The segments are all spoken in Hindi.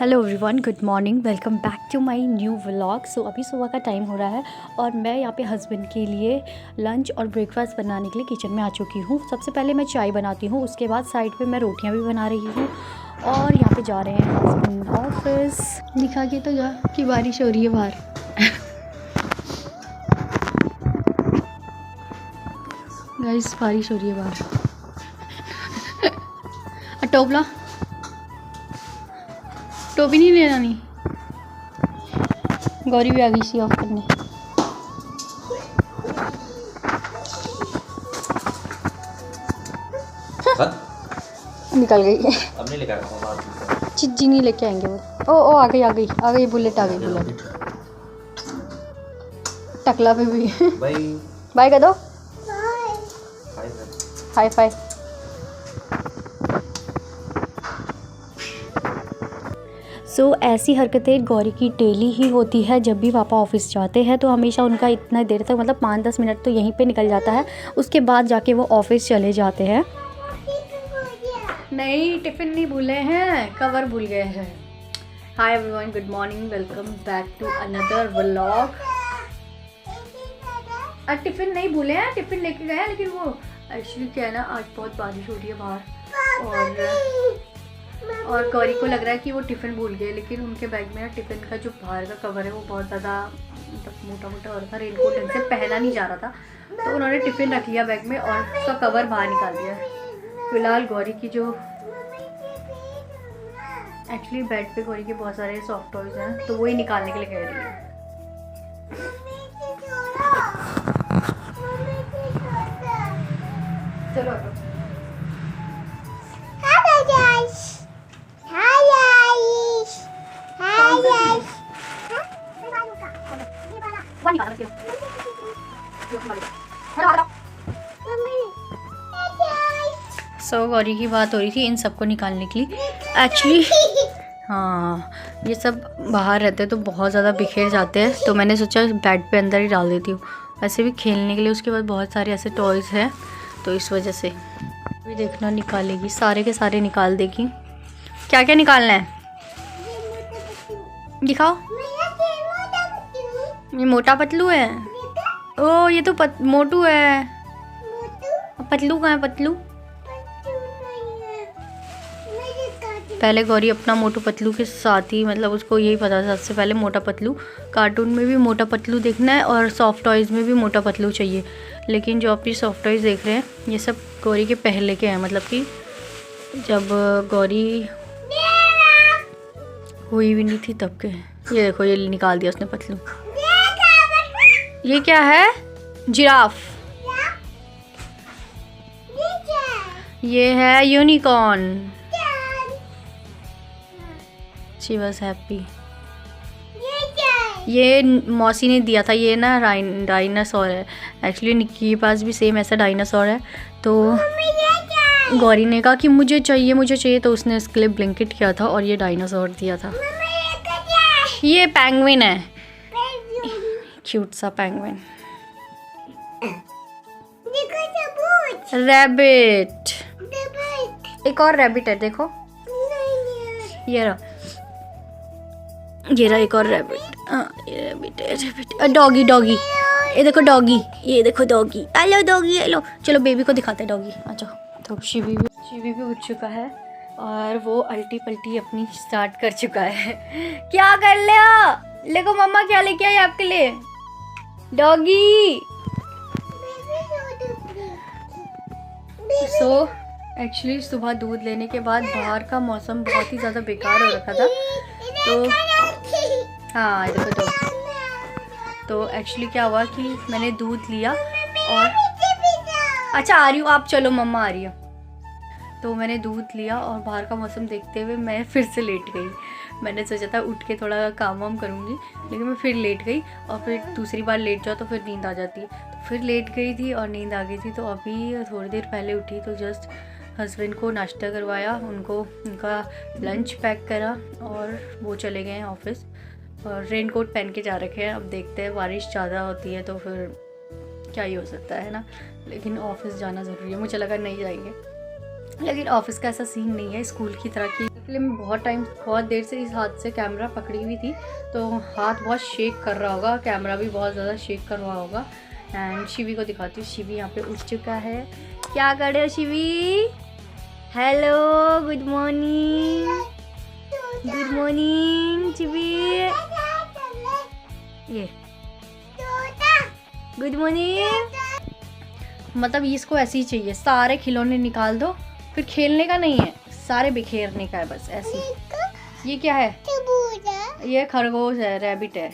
Hello everyone, good morning, welcome back to my new vlog. So अभी सुबह का टाइम हो रहा है और मैं यहाँ पे हस्बैंड के लिए लंच और ब्रेकफास्ट बनाने के लिए किचन में आ चुकी हूँ। सबसे पहले मैं चाय बनाती हूँ, उसके बाद साइड पे मैं रोटियाँ भी बना रही हूँ और यहाँ पे जा रहे हैं हस्बैंड ऑफिस। दिखा के तो जा कि बारिश हो रही है बाहर। गाइस बारिश हो रही है बाहर। टोपला टोपी नहीं लेना नहीं। गौरी भी आ गई सी ऑफ करने। निकल गई। अब नहीं लेकर चिज्जी नहीं लेके आएंगे वो। ओ आ गई बुलेट आ गई बुलेट। टकला पे भी बाय कर दो। Hi fi. ऐसी हरकतें गौरी की डेली ही होती है। जब भी पापा ऑफिस जाते हैं तो हमेशा उनका इतना देर तक मतलब 5-10 मिनट तो यहीं पे निकल जाता है। उसके बाद जाके वो ऑफिस चले जाते हैं। नहीं, टिफ़िन नहीं भूले हैं, कवर भूल गए हैं। Hi everyone, good morning, welcome back to another vlog. Tiffin नहीं भूले हैं, टिफ़िन लेके गए हैं, लेकिन वो एक्चुअली क्या है ना, आज बहुत बारिश हो रही है बाहर और गौरी को लग रहा है कि वो टिफ़िन भूल गए। लेकिन उनके बैग में ना टिफ़िन का जो बाहर का कवर है वो बहुत ज़्यादा मतलब मोटा हो रहा था। रेनकोट ढंग से पहना नहीं जा रहा था तो उन्होंने टिफ़िन रख लिया बैग में और उसका कवर बाहर निकाल दिया। फिलहाल गौरी की जो एक्चुअली बेड पे गौरी के बहुत सारे सॉफ्ट टॉयज हैं तो वही निकालने के लिए कह रही है। चलो गौरी की बात हो रही थी इन सबको निकालने के लिए। एक्चुअली हाँ, ये सब बाहर रहते हैं तो बहुत ज़्यादा बिखेर जाते हैं तो मैंने सोचा बेड पे अंदर ही डाल देती हूँ। वैसे भी खेलने के लिए उसके बाद बहुत सारे ऐसे टॉयज़ हैं तो इस वजह से भी देखना निकालेगी, सारे के सारे निकाल देगी। क्या क्या निकालना है दिखाओ। ये मोटा पतलू है। ओ ये तो मोटू है। पतलू कहाँ है? पतलू पहले गौरी अपना मोटू पतलू के साथ ही मतलब उसको यही पता था सबसे पहले मोटा पतलू। कार्टून में भी मोटा पतलू देखना है और सॉफ्ट टॉयज़ में भी मोटा पतलू चाहिए। लेकिन जो आप ये सॉफ्ट टॉयज़ देख रहे हैं ये सब गौरी के पहले के हैं, मतलब कि जब गौरी हुई भी नहीं थी तब के। ये देखो ये निकाल दिया उसने पतलू। ये क्या है? जिराफ। ये है यूनिकॉर्न। She was happy. ये मौसी ने दिया था, ये ना डायनासोर है। एक्चुअली निक्की के पास भी सेम ऐसा डायनासोर है तो गौरी ने कहा कि मुझे चाहिए तो उसने इसके लिए ब्लैंकेट किया था और ये डायनासोर दिया था। ये पेंगुइन है, क्यूट सा पेंगुइन। रैबिट, एक और रैबिट है देखो। ये रहा एक और रैबिट। ये रैबिट है। डॉगी ये देखो डॉगी, हेलो डॉगी, हेलो। चलो बेबी को दिखाते हैं डॉगी। अच्छा तो शिवी भी उठ चुका है और वो अल्टी पल्टी अपनी स्टार्ट कर चुका है। क्या कर ले? देखो मम्मा क्या लेके आई आपके लिए, डॉगी। एक्चुअली सुबह दूध लेने के बाद बाहर का मौसम बहुत ही ज़्यादा बेकार हो रखा था तो हाँ ये देखो तो एक्चुअली क्या हुआ कि मैंने दूध लिया और अच्छा आ रही हूँ, आप चलो, मम्मा आ रही है। तो मैंने दूध लिया और बाहर का मौसम देखते हुए मैं फिर से लेट गई। मैंने सोचा था उठ के थोड़ा काम वाम करूँगी लेकिन मैं फिर लेट गई और फिर दूसरी बार लेट जाओ तो फिर नींद आ जाती है। तो फिर लेट गई थी और नींद आ गई थी तो अभी थोड़ी देर पहले उठी तो जस्ट हस्बैंड को नाश्ता करवाया, उनका लंच पैक करा और वो चले गए हैं ऑफिस। और रेनकोट पहन के जा रखे हैं। अब देखते हैं बारिश ज़्यादा होती है तो फिर क्या ही हो सकता है ना, लेकिन ऑफिस जाना ज़रूरी है। मुझे लगा नहीं जाएंगे लेकिन ऑफिस का ऐसा सीन नहीं है स्कूल की तरह की इसलिए मैं बहुत देर से इस हाथ से कैमरा पकड़ी हुई थी, तो हाथ बहुत शेक कर रहा होगा, कैमरा भी बहुत ज़्यादा शेक कर रहा होगा। एंड शिवी को दिखाती हूँ। शिवी यहाँ पे उठ चुका है। क्या कर रहे हो Shivi? Hello, good morning. Good morning Shivi. ये गुड मॉर्निंग। मतलब इसको ऐसे ही चाहिए, सारे खिलौने निकाल दो, फिर खेलने का नहीं है, सारे बिखेरने का है बस ऐसे। ये क्या है? ये खरगोश है, रैबिट है।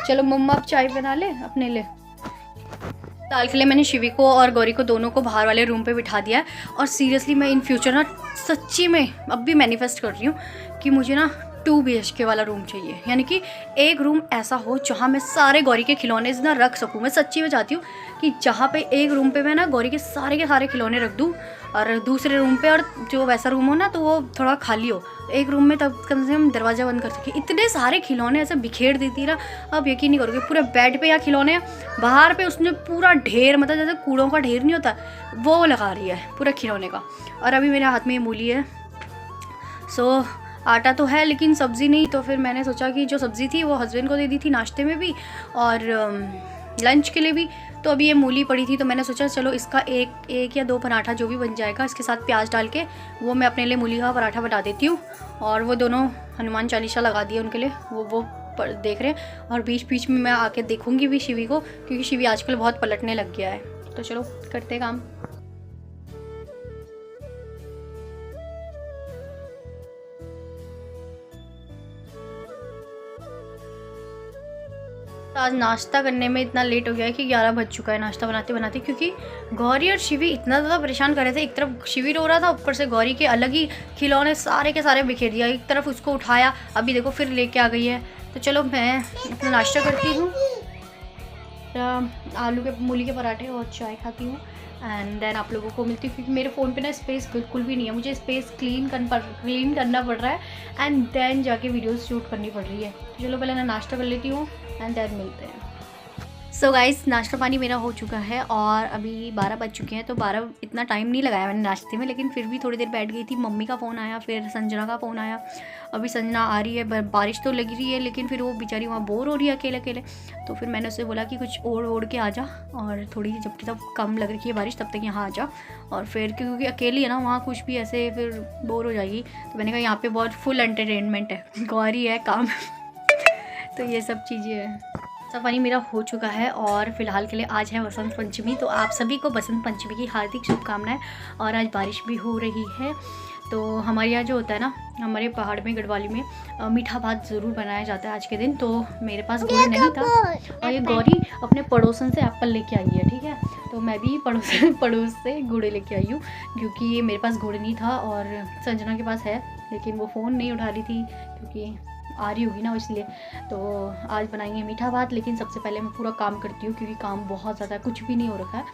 चलो मम्मा अब चाय बना ले अपने लिए। फिलहाल के लिए मैंने शिवी को और गौरी को दोनों को बाहर वाले रूम पे बिठा दिया है। और सीरियसली मैं इन फ्यूचर ना सच्ची में अब भी मैनिफेस्ट कर रही हूँ कि मुझे ना 2 BHK वाला रूम चाहिए, यानी कि एक रूम ऐसा हो जहाँ मैं सारे गौरी के खिलौने ना रख सकूँ। मैं सच्ची में चाहती हूँ कि जहाँ पे एक रूम पे मैं ना गौरी के सारे खिलौने रख दूँ, और दूसरे रूम पे और जो वैसा रूम हो ना तो वो थोड़ा खाली हो, एक रूम में तब कम से कम दरवाज़ा बंद कर सके। इतने सारे खिलौने ऐसे बिखेर देती ना, अब यकीन नहीं करोगे, पूरे बेड पे या खिलौने हैं, बाहर पे उसने पूरा ढेर, मतलब जैसे कूड़ों का ढेर नहीं होता वो लगा रही है पूरा खिलौने का। और अभी मेरे हाथ में ये मूली है। सो आटा तो है लेकिन सब्ज़ी नहीं, तो फिर मैंने सोचा कि जो सब्ज़ी थी वो हस्बैंड को दे दी थी नाश्ते में भी और लंच के लिए भी। तो अभी ये मूली पड़ी थी तो मैंने सोचा चलो इसका एक या 2 पराठा जो भी बन जाएगा, इसके साथ प्याज डाल के वो मैं अपने लिए मूली का पराठा बना देती हूँ। और वो दोनों हनुमान चालीसा लगा दिए उनके लिए, वो देख रहे हैं। और बीच बीच में मैं आके देखूँगी भी शिवी को, क्योंकि शिवी आजकल बहुत पलटने लग गया है। तो चलो करते काम। आज नाश्ता करने में इतना लेट हो गया है कि 11 बज चुका है नाश्ता बनाते बनाते, क्योंकि गौरी और शिवी इतना ज़्यादा परेशान कर रहे थे। एक तरफ शिवी रो रहा था, ऊपर से गौरी के अलग ही खिलौने सारे के सारे बिखेर दिया। एक तरफ उसको उठाया, अभी देखो फिर लेके आ गई है। तो चलो मैं अपना नाश्ता करती हूँ, आलू के मूली के पराठे और चाय खाती हूँ, एंड देन आप लोगों को मिलती हूँ। क्योंकि मेरे फ़ोन पे ना स्पेस बिल्कुल भी नहीं है, मुझे स्पेस क्लीन करना पड़ रहा है एंड देन जाके वीडियोस शूट करनी पड़ रही है। तो चलो पहले मैं नाश्ता कर लेती हूँ एंड देन मिलते हैं। सो गाइस, नाश्ता पानी मेरा हो चुका है और अभी 12 बज चुके हैं। तो 12 इतना टाइम नहीं लगाया मैंने नाश्ते में, लेकिन फिर भी थोड़ी देर बैठ गई थी। मम्मी का फ़ोन आया, फिर संजना का फ़ोन आया। अभी संजना आ रही है, बारिश तो लगी रही है लेकिन फिर वो बेचारी वहाँ बोर हो रही है अकेले अकेले। तो फिर मैंने उससे बोला कि कुछ ओढ़ के आ जा, और थोड़ी जबकि तब कम लग रही है बारिश तब तक यहाँ आ जा। और फिर क्योंकि अकेली है ना, वहाँ कुछ भी ऐसे फिर बोर हो जाएगी। तो मैंने कहा यहाँ पर बहुत फुल एंटरटेनमेंट है, गौरी है, काम तो ये सब चीज़ें हैं। सब पानी मेरा हो चुका है और फिलहाल के लिए आज है वसंत पंचमी। तो आप सभी को वसंत पंचमी की हार्दिक शुभकामनाएं। और आज बारिश भी हो रही है। तो हमारे यहाँ जो होता है ना, हमारे पहाड़ में गढ़वाली में मीठा भात ज़रूर बनाया जाता है आज के दिन। तो मेरे पास गुड़ नहीं था और ये गौरी अपने पड़ोसन से एप्पल लेके आई है, ठीक है। तो मैं भी पड़ोस से गुड़ लेके आई हूँ, क्योंकि ये मेरे पास गुड़ नहीं था और संजना के पास है, लेकिन वो फ़ोन नहीं उठा रही थी क्योंकि आ रही होगी ना, इसलिए। तो आज बनाएंगे मीठा भात, लेकिन सबसे पहले मैं पूरा काम करती हूँ क्योंकि काम बहुत ज़्यादा, कुछ भी नहीं हो रखा है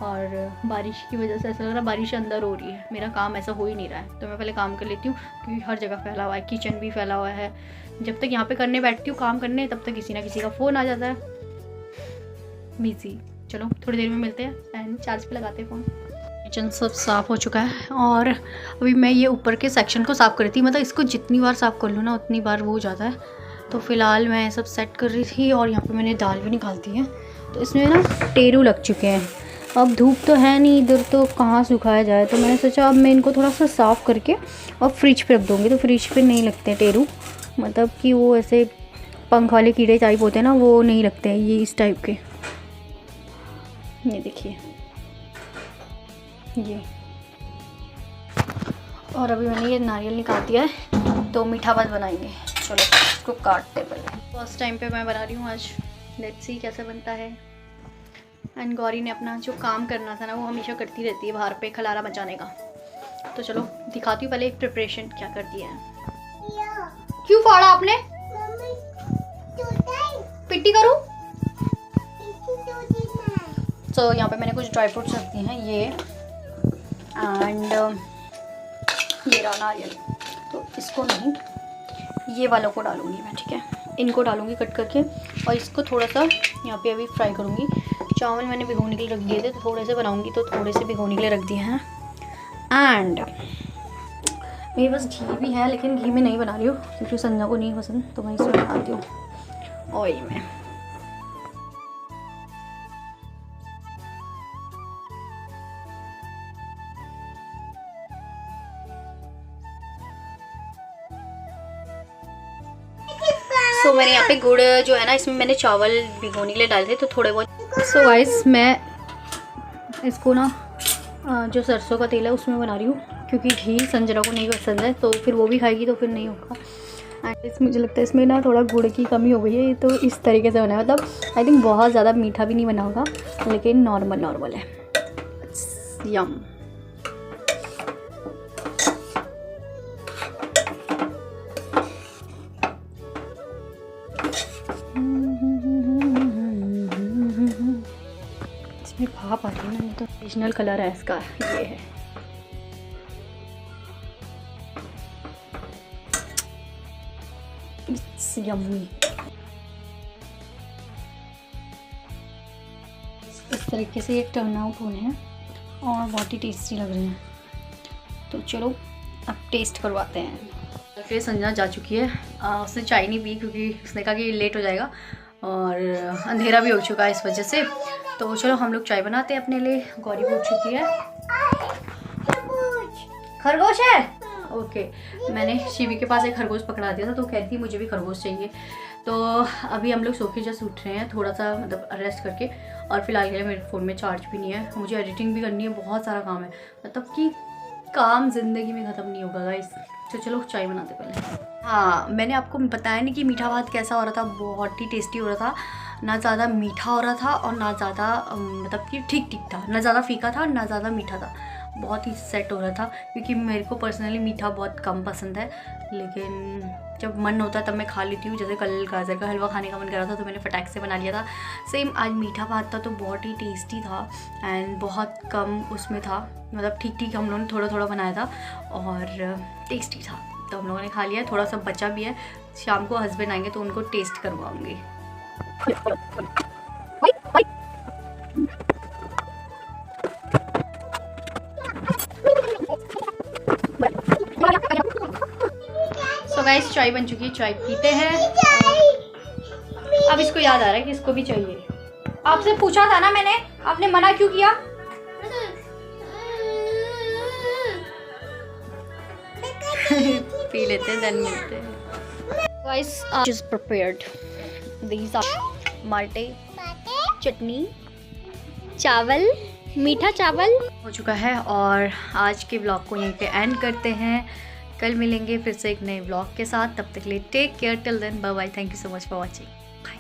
और बारिश की वजह से ऐसा लग रहा है बारिश अंदर हो रही है, मेरा काम ऐसा हो ही नहीं रहा है। तो मैं पहले काम कर लेती हूँ क्योंकि हर जगह फैला हुआ है, किचन भी फैला हुआ है। जब तक यहाँ पे करने बैठती हूँ काम करने, तब तक किसी ना किसी का फ़ोन आ जाता है, बिजी। चलो थोड़ी देर में मिलते हैं एंड चार्ज पे लगाते हैं फ़ोन। किचन सब साफ़ हो चुका है और अभी मैं ये ऊपर के सेक्शन को साफ़ कर रही थी। मतलब इसको जितनी बार साफ़ कर लूँ ना उतनी बार वो हो जाता है। तो फ़िलहाल मैं सब सेट कर रही थी और यहाँ पे मैंने दाल भी निकाल दी है। तो इसमें ना टेरू लग चुके हैं। अब धूप तो है नहीं इधर, तो कहाँ सुखाया जाए। तो मैंने सोचा अब मैं इनको थोड़ा सा साफ़ करके और फ्रिज पे रख दूँगी। तो फ्रिज पे नहीं लगते टेरू, मतलब कि वो ऐसे पंख वाले कीड़े टाइप होते हैं ना, वो नहीं लगते हैं ये इस टाइप के। ये देखिए ये। और अभी मैंने ये नारियल निकाल दिया है, तो मीठा भात बनाएंगे। चलो इसको काटते पहले। फर्स्ट टाइम पे मैं बना रही हूँ आज, लेट्स सी कैसे बनता है। एंड गौरी ने अपना जो काम करना था ना, वो हमेशा करती रहती है बाहर पे खलारा मचाने का। तो चलो दिखाती हूँ पहले एक प्रिपरेशन क्या कर दिया है। क्यों फाड़ा आपने? पिट्टी करूँ? तो यहाँ पे मैंने कुछ ड्राई फ्रूट्स रख दिए हैं, ये एंड ये रहा नारियल। तो इसको नहीं, ये वालों को डालूंगी मैं, ठीक है। इनको डालूंगी कट करके और इसको थोड़ा सा यहाँ पे अभी फ्राई करूँगी। चावल मैंने भिगोने के लिए रख दिए थे, तो थोड़े से बनाऊंगी तो थोड़े से भिगोने के लिए रख दिए हैं। एंड मेरे पास घी भी है, लेकिन घी में नहीं बना रही हूँ क्योंकि संजना को नहीं पसंद, तो मैं इसमें बनाती हूँ ऑयल में। सो मैंने यहाँ पे गुड़ जो है ना, इसमें मैंने चावल भिगोने के लिए डाले थे तो थोड़े बहुत। सो गाइस मैं इसको ना जो सरसों का तेल है उसमें बना रही हूँ, क्योंकि घी संजना को नहीं पसंद है, तो फिर वो भी खाएगी तो फिर नहीं होगा। एंड मुझे लगता है इसमें ना थोड़ा गुड़ की कमी हो गई है, तो इस तरीके से बना है। मतलब आई थिंक बहुत ज़्यादा मीठा भी नहीं बना होगा, लेकिन नॉर्मल है। यम। इसमें भाप आ रही है ना, नहीं तो ओरिजिनल कलर है इसका, ये है। It's yummy. इस तरीके से एक टर्न आउट हुए हैं और बहुत ही टेस्टी लग रहे हैं। तो चलो अब टेस्ट करवाते हैं। फिर संजना जा चुकी है, उसने चाय नहीं पी क्योंकि उसने कहा कि लेट हो जाएगा और अंधेरा भी हो चुका है इस वजह से। तो चलो हम लोग चाय बनाते हैं अपने लिए। गौरी भी उठ चुकी है। खरगोश है, ओके। मैंने शिवी के पास एक खरगोश पकड़ा दिया था, तो कहती मुझे भी खरगोश चाहिए। तो अभी हम लोग सो के जस्ट उठ रहे हैं, थोड़ा सा मतलब रेस्ट करके। और फिलहाल के लिए मेरे फ़ोन में चार्ज भी नहीं है, मुझे एडिटिंग भी करनी है, बहुत सारा काम है। मतलब कि काम ज़िंदगी में ख़त्म नहीं होगा गाइस। तो चलो चाय बनाते पहले। हाँ, मैंने आपको बताया नहीं कि मीठा भात कैसा हो रहा था, बहुत ही टेस्टी हो रहा था। ना ज़्यादा मीठा हो रहा था और ना ज़्यादा मतलब कि ठीक ठीक था, ना ज़्यादा फीका था और ना ज़्यादा मीठा था, बहुत ही सेट हो रहा था। क्योंकि मेरे को पर्सनली मीठा बहुत कम पसंद है, लेकिन जब मन होता है तब मैं खा लेती हूँ। जैसे कल गाजर का हलवा खाने का मन कर रहा था तो मैंने फटाक से बना लिया था। सेम आज मीठा भात था तो बहुत ही टेस्टी था एंड बहुत कम उसमें था, मतलब ठीक ठीक हम लोगों ने थोड़ा थोड़ा बनाया था और टेस्टी था, तो हम लोगों ने खा लिया। थोड़ा सा बचा भी है, शाम को हस्बैंड आएंगे तो उनको टेस्ट करवाऊँगी। तो गाइस चाय बन चुकी है, चाय पीते हैं। अब इसको याद आ रहा है कि इसको भी चाहिए। आपसे पूछा था ना मैंने, आपने मना क्यों किया? पी लेते हैं देन मिलते हैं। Guys is prepared, these are माल्टे चटनी, चावल, मीठा चावल हो चुका है। और आज के ब्लॉग को यहीं पे एंड करते हैं। कल मिलेंगे फिर से एक नए ब्लॉग के साथ, तब तक के लिए take care, till then bye bye, thank you so much for watching, bye.